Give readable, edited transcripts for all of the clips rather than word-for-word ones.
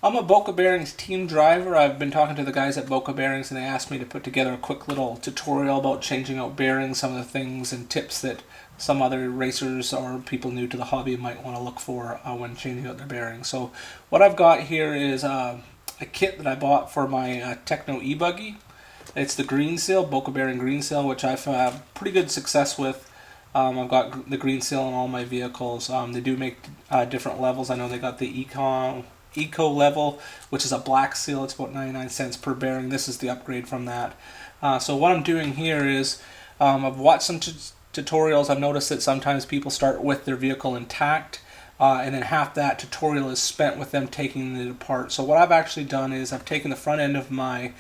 I'm a Boca Bearings team driver. I've been talking to the guys at Boca Bearings and they asked me to put together a quick little tutorial about changing out bearings, some of the things and tips that some other racers or people new to the hobby might want to look for when changing out their bearings. So what I've got here is a kit that I bought for my Tekno e-buggy. It's the green seal, Boca Bearing green seal, which I've had pretty good success with. I've got the green seal on all my vehicles. They do make different levels. I know they got the Eco level, which is a black seal. It's about 99 cents per bearing. This is the upgrade from that. So what I'm doing here is I've watched some tutorials. I've noticed that sometimes people start with their vehicle intact, and then half that tutorial is spent with them taking it apart. So what I've actually done is I've taken the front end of my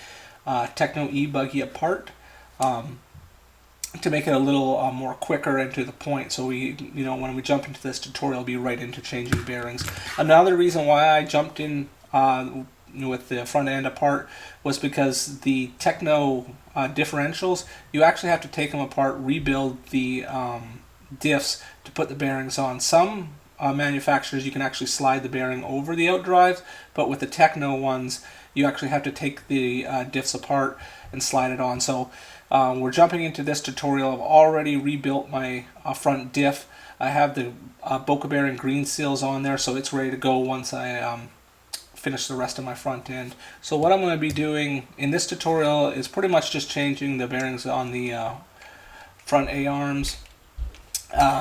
Tekno e-buggy apart to make it a little more quicker and to the point, so when we jump into this tutorial, we'll be right into changing bearings. Another reason why I jumped in with the front end apart was because the Tekno differentials, you actually have to take them apart, rebuild the diffs to put the bearings on. Some manufacturers, you can actually slide the bearing over the outdrives, but with the Tekno ones, you actually have to take the diffs apart and slide it on. So we're jumping into this tutorial. I've already rebuilt my front diff. I have the Boca Bearing green seals on there, so it's ready to go once I finish the rest of my front end. So what I'm going to be doing in this tutorial is pretty much just changing the bearings on the front A-arms.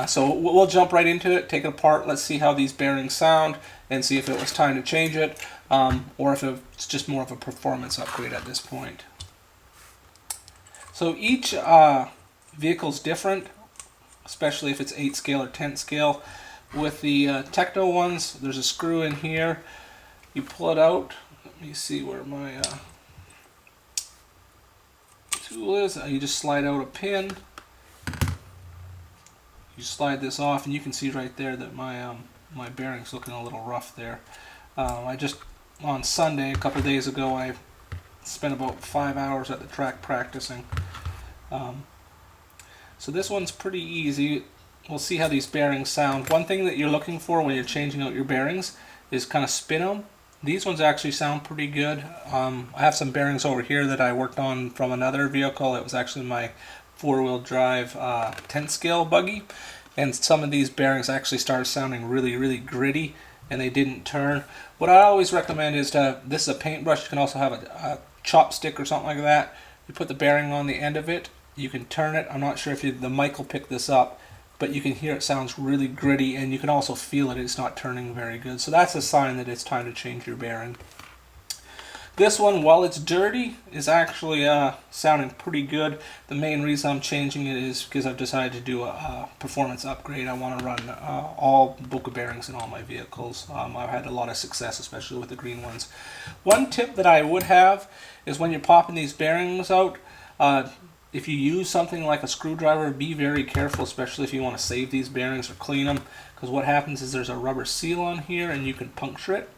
So we'll jump right into it, take it apart, let's see how these bearings sound, and see if it was time to change it, or if it's just more of a performance upgrade at this point. So each vehicle is different, especially if it's 8 scale or 10 scale. With the Tekno ones, there's a screw in here. You pull it out. Let me see where my tool is. You just slide out a pin. You slide this off, and you can see right there that my my bearing's looking a little rough there. On Sunday, a couple days ago, I spent about 5 hours at the track practicing. So this one's pretty easy. We'll see how these bearings sound. One thing that you're looking for when you're changing out your bearings is kind of spin them. These ones actually sound pretty good. I have some bearings over here that I worked on from another vehicle. It was actually my 4-wheel drive 10 scale buggy, and some of these bearings actually started sounding really gritty, and they didn't turn. What I always recommend is this is a paintbrush. You can also have a chopstick or something like that. You put the bearing on the end of it, you can turn it. I'm not sure if the mic will pick this up, but you can hear it sounds really gritty, and you can also feel it's not turning very good. So that's a sign that it's time to change your bearing. This one, while it's dirty, is actually sounding pretty good. The main reason I'm changing it is because I've decided to do a performance upgrade. I want to run all Boca Bearings in all my vehicles. I've had a lot of success, especially with the green ones. One tip that I would have is when you're popping these bearings out, if you use something like a screwdriver, be very careful, especially if you want to save these bearings or clean them, because what happens is there's a rubber seal on here and you can puncture it.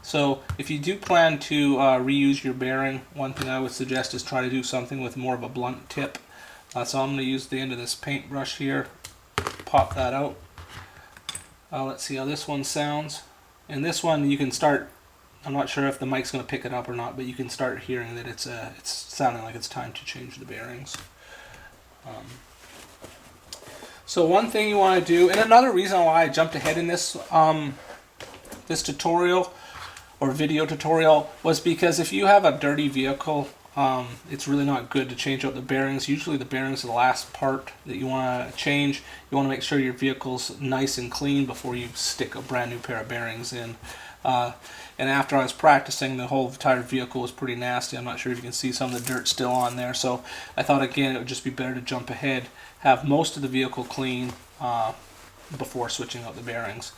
So if you do plan to reuse your bearing, one thing I would suggest is try to do something with more of a blunt tip. So I'm going to use the end of this paintbrush here, pop that out. Let's see how this one sounds. And this one you can start, I'm not sure if the mic's going to pick it up or not, but you can start hearing that it's sounding like it's time to change the bearings. So one thing you want to do, and another reason why I jumped ahead in this this tutorial or video tutorial, was because if you have a dirty vehicle, it's really not good to change out the bearings. Usually the bearings are the last part that you want to change. You want to make sure your vehicle's nice and clean before you stick a brand new pair of bearings in. And after I was practicing, the whole entire vehicle was pretty nasty. I'm not sure if you can see some of the dirt still on there. So I thought, again, it would just be better to jump ahead, have most of the vehicle clean before switching out the bearings.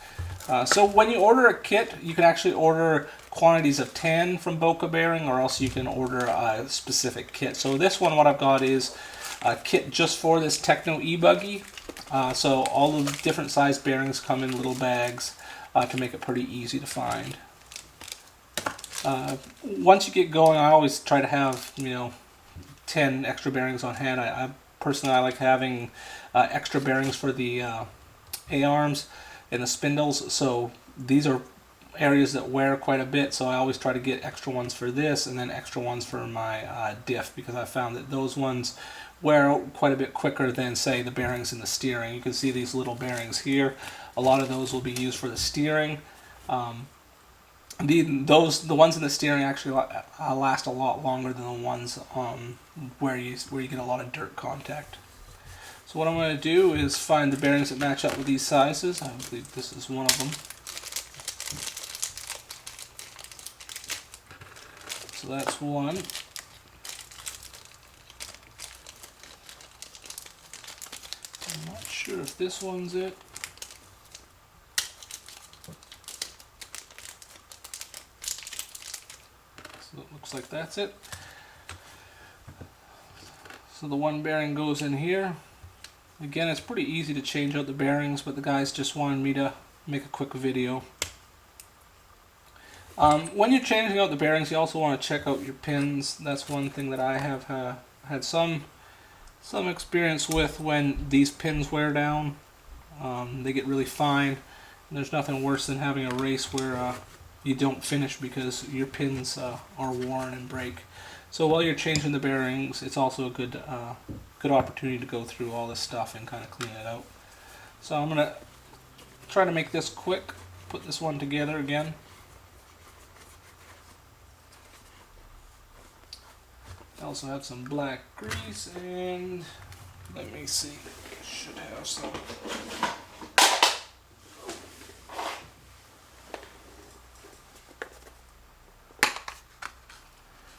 So when you order a kit, you can actually order quantities of 10 from Boca Bearing, or else you can order a specific kit. So this one, what I've got is a kit just for this Tekno e-buggy. So all the different size bearings come in little bags to make it pretty easy to find. Once you get going, I always try to have 10 extra bearings on hand. I personally like having extra bearings for the A-arms and the spindles. So these are areas that wear quite a bit, so I always try to get extra ones for this and then extra ones for my diff, because I found that those ones wear quite a bit quicker than, say, the bearings in the steering. You can see these little bearings here. A lot of those will be used for the steering. The ones in the steering actually last a lot longer than the ones where you get a lot of dirt contact. So what I'm going to do is find the bearings that match up with these sizes. I believe this is one of them. So that's one. I'm not sure if this one's it. So it looks like that's it. So the one bearing goes in here. Again, it's pretty easy to change out the bearings, but the guys just wanted me to make a quick video. When you're changing out the bearings, you also want to check out your pins. That's one thing that I have had some experience with. When these pins wear down, they get really fine. And there's nothing worse than having a race where you don't finish because your pins are worn and break. So while you're changing the bearings, it's also a good opportunity to go through all this stuff and kind of clean it out. So I'm going to try to make this quick, put this one together again. I also have some black grease, and let me see, I should have some.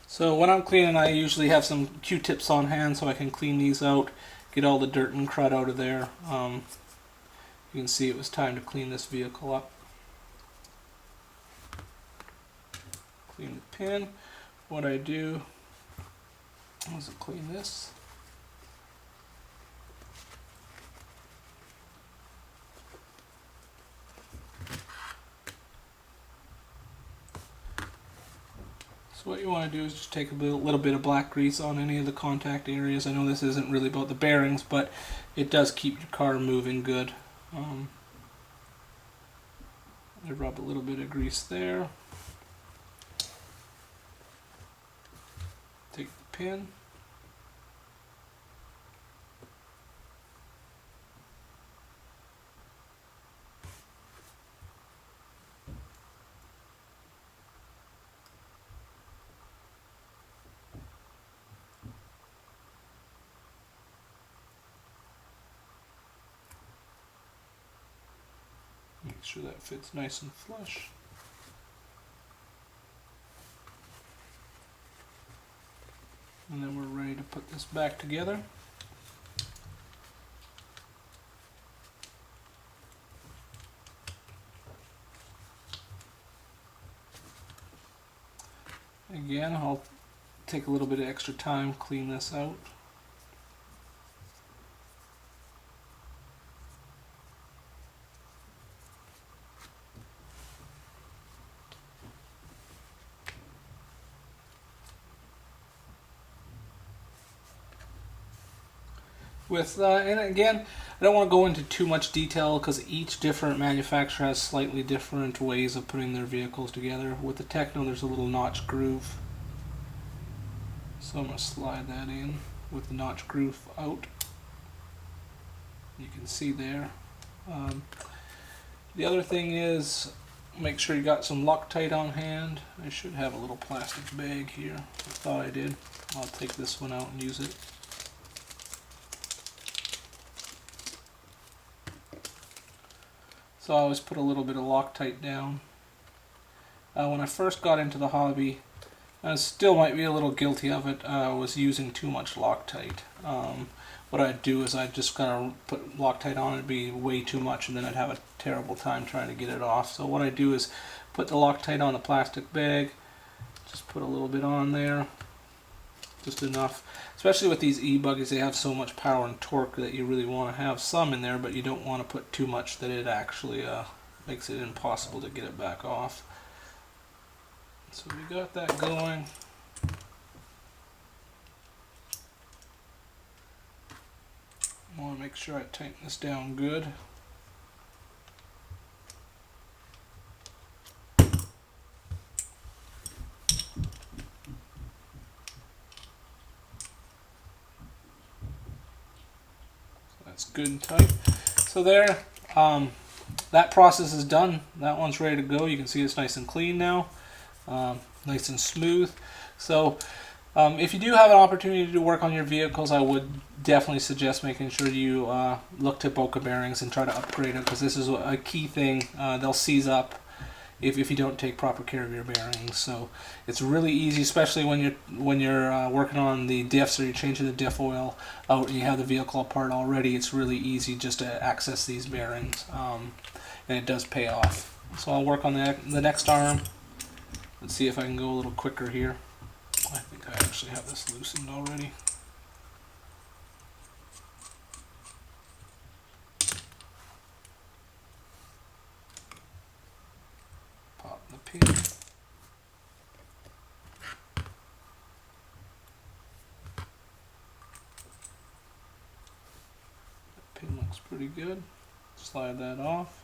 So when I'm cleaning, I usually have some Q-tips on hand so I can clean these out, get all the dirt and crud out of there. You can see it was time to clean this vehicle up. Clean the pin. What I do is clean this. So what you want to do is just take a little bit of black grease on any of the contact areas. I know this isn't really about the bearings, but it does keep your car moving good. I rub a little bit of grease there. Take the pin. Make sure that fits nice and flush. And then we're ready to put this back together. Again, I'll take a little bit of extra time, clean this out. And again, I don't want to go into too much detail because each different manufacturer has slightly different ways of putting their vehicles together. With the Tekno, there's a little notch groove. So I'm going to slide that in with the notch groove out. You can see there. The other thing is, make sure you got some Loctite on hand. I should have a little plastic bag here. I thought I did. I'll take this one out and use it. So I always put a little bit of Loctite down. When I first got into the hobby, I still might be a little guilty of it, I was using too much Loctite. What I'd do is I'd just kind of put Loctite on, it'd be way too much, and then I'd have a terrible time trying to get it off. So what I do is put the Loctite on a plastic bag, just put a little bit on there, just enough. Especially with these e-buggies, they have so much power and torque that you really want to have some in there, but you don't want to put too much that it actually makes it impossible to get it back off. So we got that going. I want to make sure I tighten this down good. And It's good and tight. So there, that process is done. That one's ready to go. You can see it's nice and clean now, nice and smooth. So if you do have an opportunity to work on your vehicles, I would definitely suggest making sure you look to Boca Bearings and try to upgrade them, because this is a key thing. They'll seize up if you don't take proper care of your bearings. So it's really easy, especially when you're working on the diffs or you're changing the diff oil out and you have the vehicle apart already. It's really easy just to access these bearings, and it does pay off. So I'll work on the next arm. Let's see if I can go a little quicker here. I think I actually have this loosened already. Pop the pin. That pin looks pretty good. Slide that off.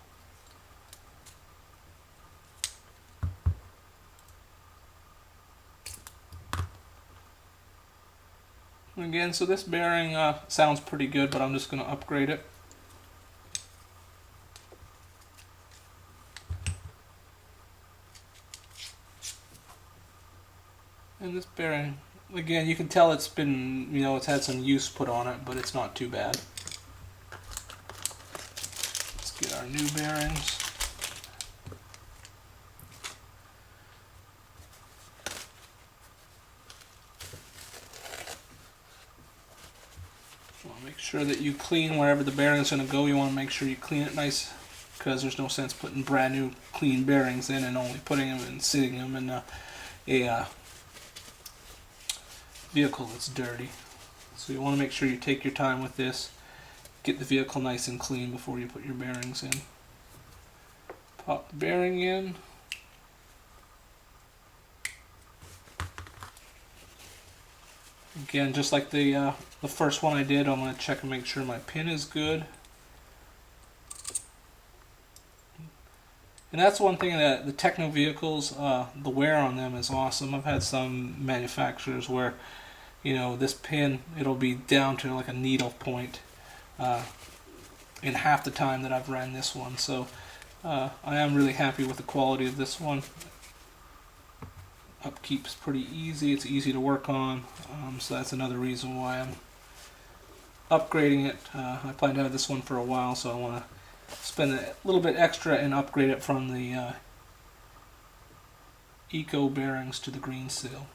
Again, so this bearing sounds pretty good, but I'm just going to upgrade it. And this bearing, again, you can tell it's been, it's had some use put on it, but it's not too bad. Let's get our new bearings. Make sure that you clean wherever the bearing is going to go. You want to make sure you clean it nice, because there's no sense putting brand new clean bearings in and only putting them and sitting them in a vehicle that's dirty. So you want to make sure you take your time with this, get the vehicle nice and clean before you put your bearings in. Pop the bearing in. Again, just like the first one I did, I'm going to check and make sure my pin is good. And that's one thing that the Tekno vehicles, the wear on them is awesome. I've had some manufacturers where, this pin, it'll be down to like a needle point in half the time that I've ran this one. So I am really happy with the quality of this one. Upkeep's pretty easy. It's easy to work on, so that's another reason why I'm upgrading it. I plan to have this one for a while, so I want to spend a little bit extra and upgrade it from the Eco bearings to the green seal.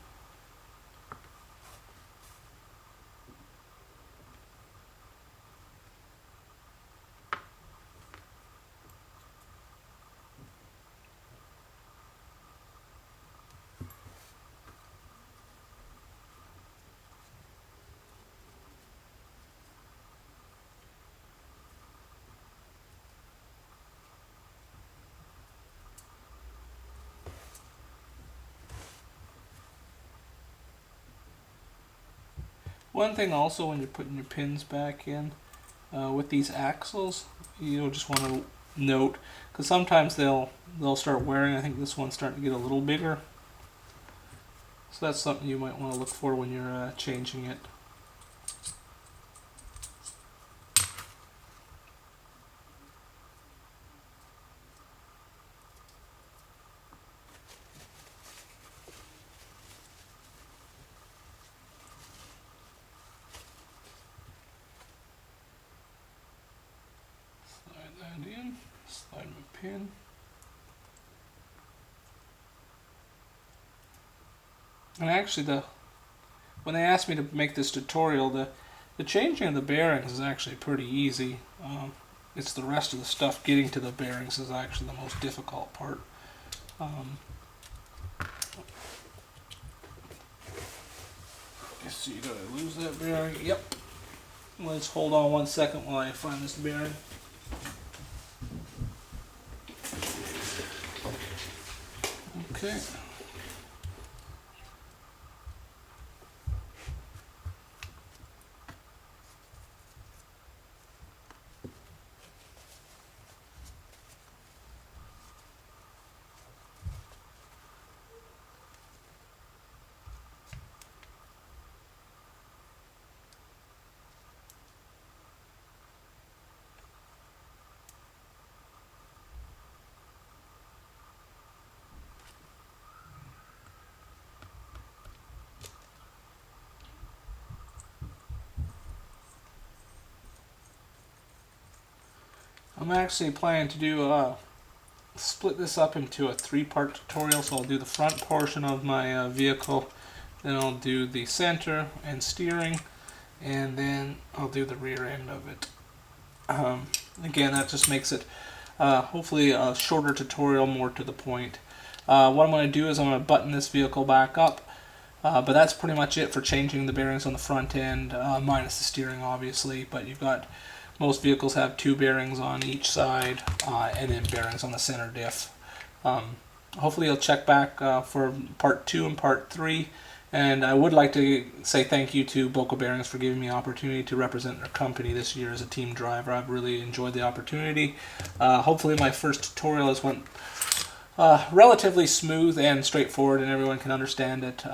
One thing also, when you're putting your pins back in with these axles, you just want to note, because sometimes they'll start wearing. I think this one's starting to get a little bigger, so that's something you might want to look for when you're changing it. In, slide my pin. And actually, when they asked me to make this tutorial, the changing of the bearings is actually pretty easy. It's the rest of the stuff getting to the bearings is actually the most difficult part. Let's see, did I lose that bearing? Yep. Let's hold on 1 second while I find this bearing. Okay. I'm actually planning to do split this up into a 3-part tutorial. So I'll do the front portion of my vehicle, then I'll do the center and steering, and then I'll do the rear end of it. Again, that just makes it hopefully a shorter tutorial, more to the point. What I'm going to do is I'm going to button this vehicle back up, but that's pretty much it for changing the bearings on the front end, minus the steering obviously. But you've got, most vehicles have 2 bearings on each side, and then bearings on the center diff. Hopefully you'll check back for part 2 and part 3. And I would like to say thank you to Boca Bearings for giving me the opportunity to represent their company this year as a team driver. I've really enjoyed the opportunity. Hopefully my first tutorial has went relatively smooth and straightforward, and everyone can understand it.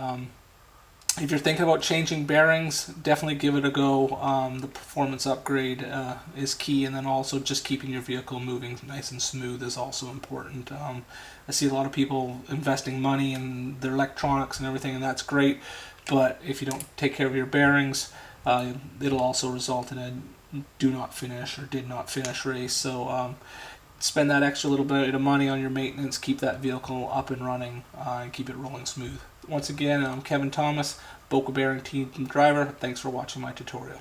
If you're thinking about changing bearings, definitely give it a go. The performance upgrade is key, and then also just keeping your vehicle moving nice and smooth is also important. I see a lot of people investing money in their electronics and everything, and that's great, but if you don't take care of your bearings, it'll also result in a do not finish or did not finish race. So spend that extra little bit of money on your maintenance, keep that vehicle up and running, and keep it rolling smooth. Once again, I'm Kevin Thomas, Boca Bearing Team Driver. Thanks for watching my tutorial.